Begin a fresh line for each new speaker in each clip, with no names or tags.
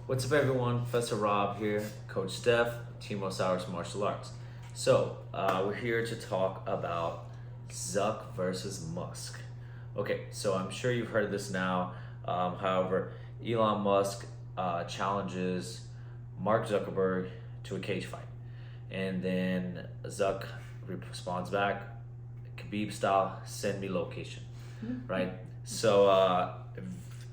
What's up, everyone? Professor Rob here, Coach Steph, Team Osiris Martial Arts. So, we're here to talk about Zuck versus Musk. Okay, so I'm sure you've heard of this now. However, Elon Musk challenges Mark Zuckerberg to a cage fight. And then Zuck responds back, Khabib style, send me location, right? So,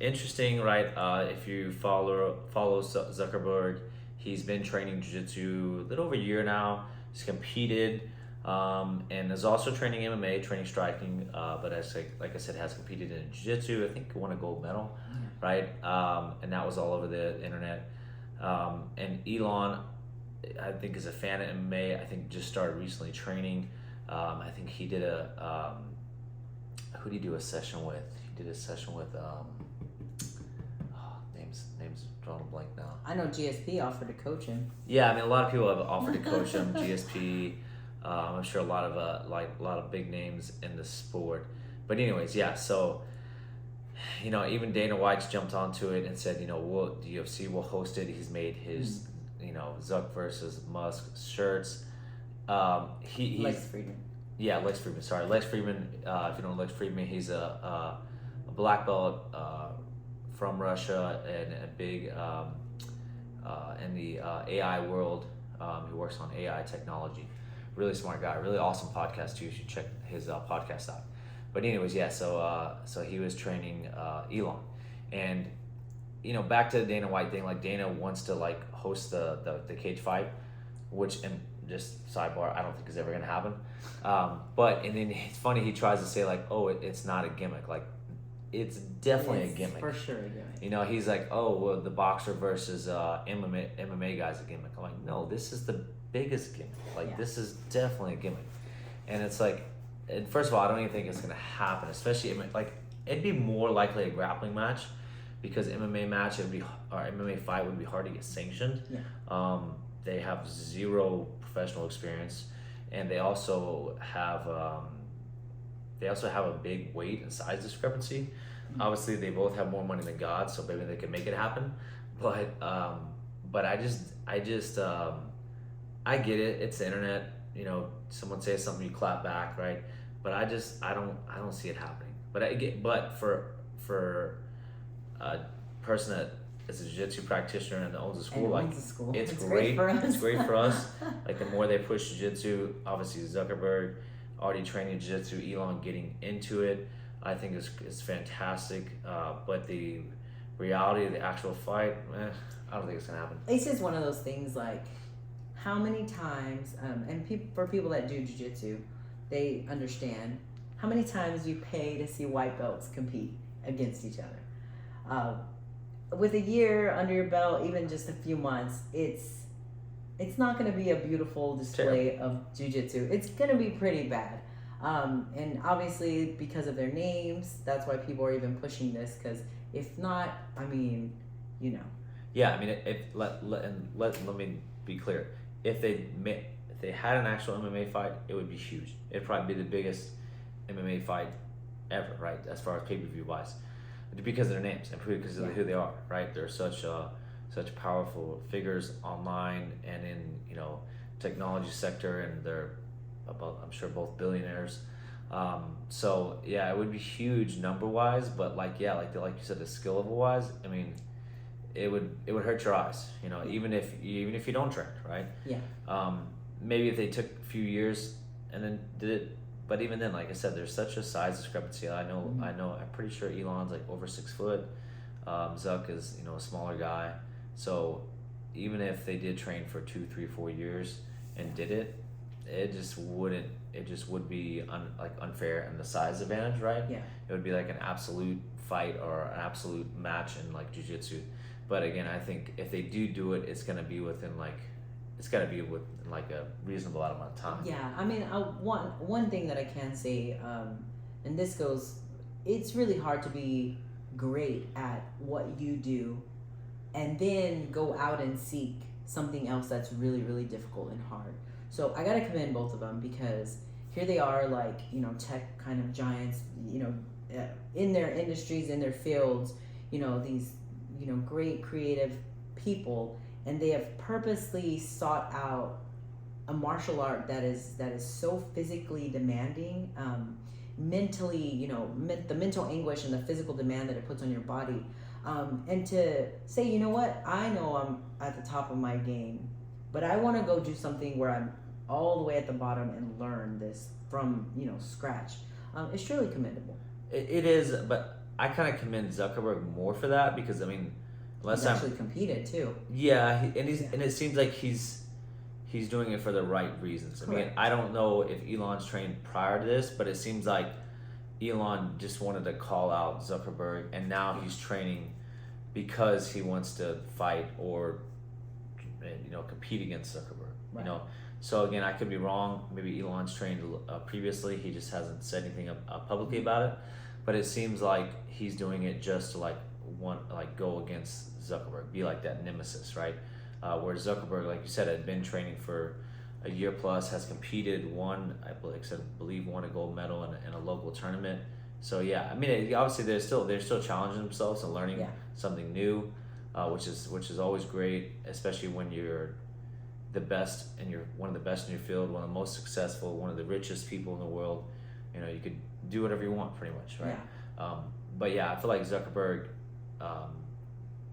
interesting, right? If you follow Zuckerberg, he's been training jiu-jitsu a little over a year now. He's competed and is also training MMA, training striking. But as like I said, has competed in jiu-jitsu. I think he won a gold medal, right? And that was all over the internet. And Elon, I think, is a fan of MMA. I think just started recently training. I think he did who did he do a session with? He did a session with names drawing a blank now.
I know GSP offered to coach him.
Yeah, I mean, a lot of people have offered to coach him. GSP, I'm sure a lot of big names in the sport. But anyways, yeah. So, even Dana White's jumped onto it and said, the UFC will host it. He's made his, Zuck versus Musk shirts.
Lex Friedman.
Yeah, Lex Friedman. Sorry, Lex Friedman. If you don't know Lex Friedman, he's a black belt from Russia and a big in the AI world. He works on AI technology. Really smart guy. Really awesome podcast too. You should check his podcast out. But anyways, yeah. So he was training Elon, and back to the Dana White thing. Like, Dana wants to host the cage fight, which, and just sidebar, I don't think is ever gonna happen. But and then it's funny, he tries to say it's not a gimmick. It's definitely a gimmick.
For sure a gimmick.
He's like, well, the boxer versus MMA guy's a gimmick. I'm like, no, this is the biggest gimmick. This is definitely a gimmick. And it's and first of all, I don't even think it's gonna happen. Especially it'd be more likely a grappling match, because MMA fight would be hard to get sanctioned.
Yeah.
They have zero professional experience, and they also have a big weight and size discrepancy. Obviously, they both have more money than God, so maybe they can make it happen. But I get it. It's the internet. Someone says something, you clap back, right? But I don't see it happening. But for a person that is a jiu-jitsu practitioner and owns a school, it's great. It's great for us. The more they push jiu-jitsu, obviously Zuckerberg already training jiu-jitsu, Elon getting into it, I think is fantastic. But the reality of the actual fight, I don't think it's gonna happen.
It's just one of those things, how many times, and for people that do jiu-jitsu, they understand how many times you pay to see white belts compete against each other. With a year under your belt, even just a few months, it's not going to be a beautiful display of jiu-jitsu. It's going to be pretty bad. And obviously, because of their names, that's why people are even pushing this, because if not,
Yeah, let me be clear. If they had an actual MMA fight, it would be huge. It'd probably be the biggest MMA fight ever, right? As far as pay-per-view wise, because of their names and because of who they are, right? They're such powerful figures online and in technology sector, and they're I'm sure both billionaires. So yeah, it would be huge number wise, but like you said, the skill level wise, it would hurt your eyes, even if you don't train, right?
Yeah.
Maybe if they took a few years and then did it, but even then, like I said, there's such a size discrepancy. I know. I'm pretty sure Elon's over 6 foot. Zuck is a smaller guy. So even if they did train for 2, 3, 4 years and did it, it just would be unfair in the size advantage, right?
Yeah.
It would be an absolute fight or an absolute match in jiu-jitsu. But again, I think if they do it, it's gonna be within a reasonable amount of time.
Yeah, one thing that I can say, and this goes, it's really hard to be great at what you do and then go out and seek something else that's really, really difficult and hard. So I gotta commend both of them, because here they are, tech kind of giants, in their industries, in their fields, these, great creative people, and they have purposely sought out a martial art that is so physically demanding, mentally, the mental anguish and the physical demand that it puts on your body, and to say, you know what, I know I'm at the top of my game, but I want to go do something where I'm all the way at the bottom and learn this from scratch. It's truly commendable.
It is, but I kind of commend Zuckerberg more for that because
He's actually competed too.
Yeah, and it seems like he's doing it for the right reasons. I mean, I don't know if Elon's trained prior to this, but it seems like Elon just wanted to call out Zuckerberg, and now he's training because he wants to fight or compete against Zuckerberg.
Right.
So again, I could be wrong. Maybe Elon's trained previously. He just hasn't said anything publicly about it. But it seems like he's doing it just to go against Zuckerberg, be like that nemesis, right? Where Zuckerberg, like you said, had been training for a year plus, has competed, won a gold medal in a local tournament. So yeah, I mean, obviously they're still challenging themselves and learning something new, which is always great, especially when you're the best and you're one of the best in your field, one of the most successful, one of the richest people in the world. You could do whatever you want, pretty much, right?
Yeah.
But yeah, I feel like Zuckerberg,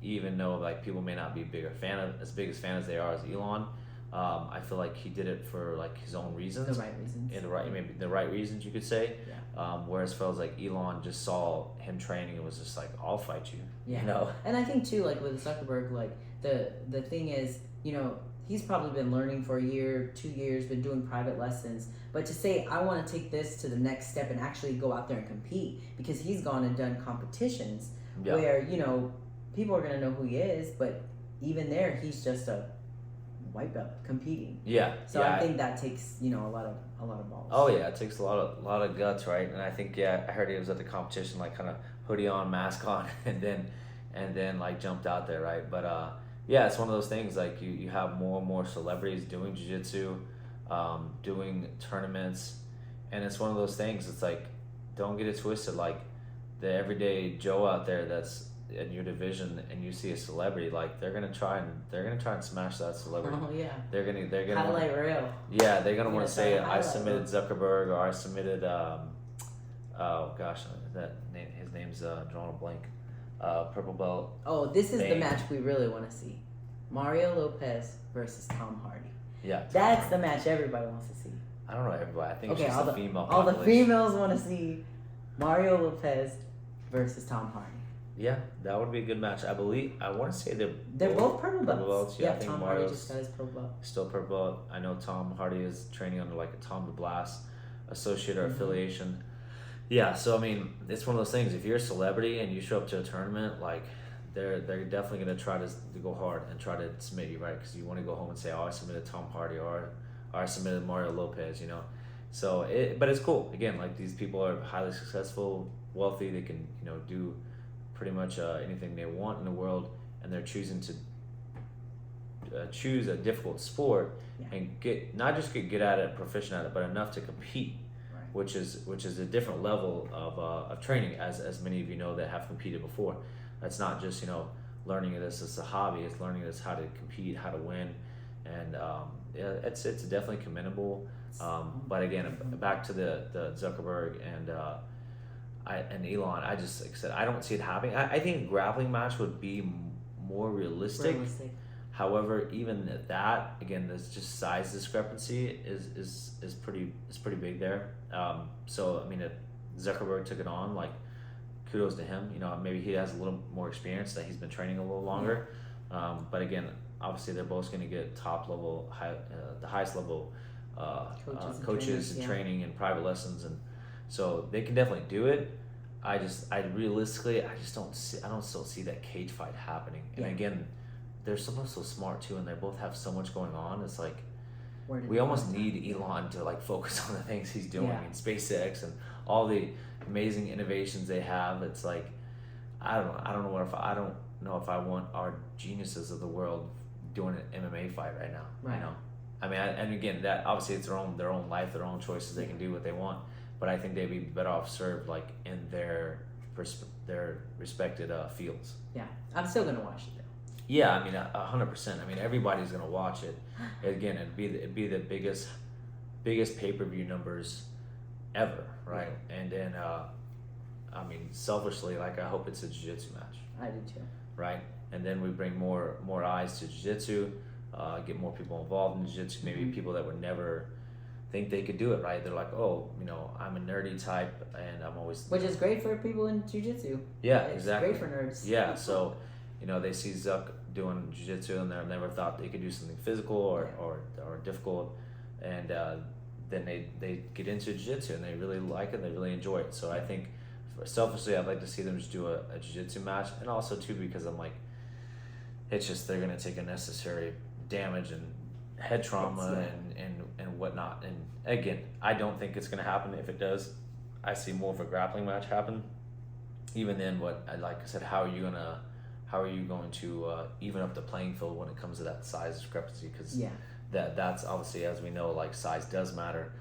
even though like people may not be as big a fan as they are as Elon, I feel like he did it for like his own reasons.
The right reasons.
Maybe the right reasons, you could say.
Yeah.
Whereas fellas like Elon just saw him training and was just like, I'll fight you.
Yeah. And I think too, like with Zuckerberg, like the thing is, he's probably been learning for a year, 2 years, been doing private lessons. But to say, I want to take this to the next step and actually go out there and compete, because he's gone and done competitions where, people are going to know who he is, but even there, he's just a white belt competing.
Yeah.
So I think that takes, a lot of balls.
Oh yeah, it takes a lot of guts, right? And I think I heard he was at the competition, like kind of hoodie on, mask on, and then like jumped out there, right? But yeah, it's one of those things, like you have more and more celebrities doing jiu-jitsu, doing tournaments, and it's one of those things, it's like, don't get it twisted, like the everyday Joe out there that's in your division and you see a celebrity, like they're gonna try and smash that celebrity.
Oh yeah.
They're gonna
highlight reel.
Yeah, they're gonna want to say I submitted Zuckerberg, or I submitted oh gosh, his name's drawing a blank. Purple belt.
Oh, this is the match we really want to see. Mario Lopez versus Tom Hardy.
Yeah.
That's the match everybody wants to see.
I don't know everybody. I think it's just
all
the female
all
population.
the females want to see Mario Lopez versus Tom Hardy.
Yeah, that would be a good match. I want to say
they're both purple belts.
Yeah,
I think Tom Hardy just got his purple belt.
Still purple belt. I know Tom Hardy is training under like a Tom the Blast associate or affiliation. Yeah, so I mean, it's one of those things. If you're a celebrity and you show up to a tournament, like they're definitely gonna try to go hard and try to submit you, right? Because you want to go home and say, "Oh, I submitted Tom Hardy," or "I submitted Mario Lopez," So, but it's cool. Again, like these people are highly successful, wealthy. They can do pretty much anything they want in the world, and they're choosing to choose a difficult sport and not just get good at it, proficient at it, but enough to compete. Which is a different level of training, as many of you know that have competed before. That's not just learning this as a hobby. It's learning this how to compete, how to win, and it's definitely commendable. But again, back to the Zuckerberg and Elon. I just, like I said, I don't see it happening. I think a grappling match would be more realistic. However, even that, again, there's just size discrepancy is pretty big there. So I mean, if Zuckerberg took it on, like kudos to him. Maybe he has a little more experience, that he's been training a little longer. But again, obviously they're both going to get top level, the highest level coaches and training and private lessons, and so they can definitely do it. I realistically, I don't still see that cage fight happening. And again, they're both so smart too, and they both have so much going on. It's like we almost need Elon to like focus on the things he's doing in SpaceX and all the amazing innovations they have. It's like I don't know if I want our geniuses of the world doing an MMA fight right now.
Right.
I mean, and again, that obviously it's their own life, their own choices. They can do what they want, but I think they'd be better off served like in their respected fields.
Yeah, I'm still gonna watch it though.
Yeah, I mean 100%. I mean everybody's gonna watch it. Again, it'd be the biggest pay per view numbers ever, right? And then I mean selfishly, like I hope it's a jiu-jitsu match,
I do too.
right? And then we bring more eyes to jiu-jitsu, get more people involved in jiu-jitsu. Maybe people that would never think they could do it, right? They're like, oh, I'm a nerdy type, and I'm always
Which is great for people in jiu-jitsu.
yeah,
It's
exactly.
great for nerds.
Yeah, so they see Zuck doing jiu-jitsu and they never thought they could do something physical or difficult, and then they get into jiu-jitsu and they really like it and they really enjoy it. So I think selfishly I'd like to see them just do a jiu-jitsu match, and also too because I'm like, it's just they're gonna take unnecessary damage and head trauma and whatnot. And again, I don't think it's gonna happen. If it does, I see more of a grappling match happen. Even then, like I said, how are you going to even up the playing field when it comes to that size discrepancy? Because
Yeah.
that's obviously, as we know, like size does matter,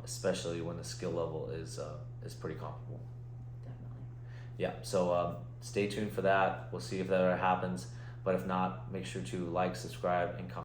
especially when the skill level is pretty comparable.
Definitely.
Yeah, so stay tuned for that. We'll see if that ever happens. But if not, make sure to like, subscribe, and comment.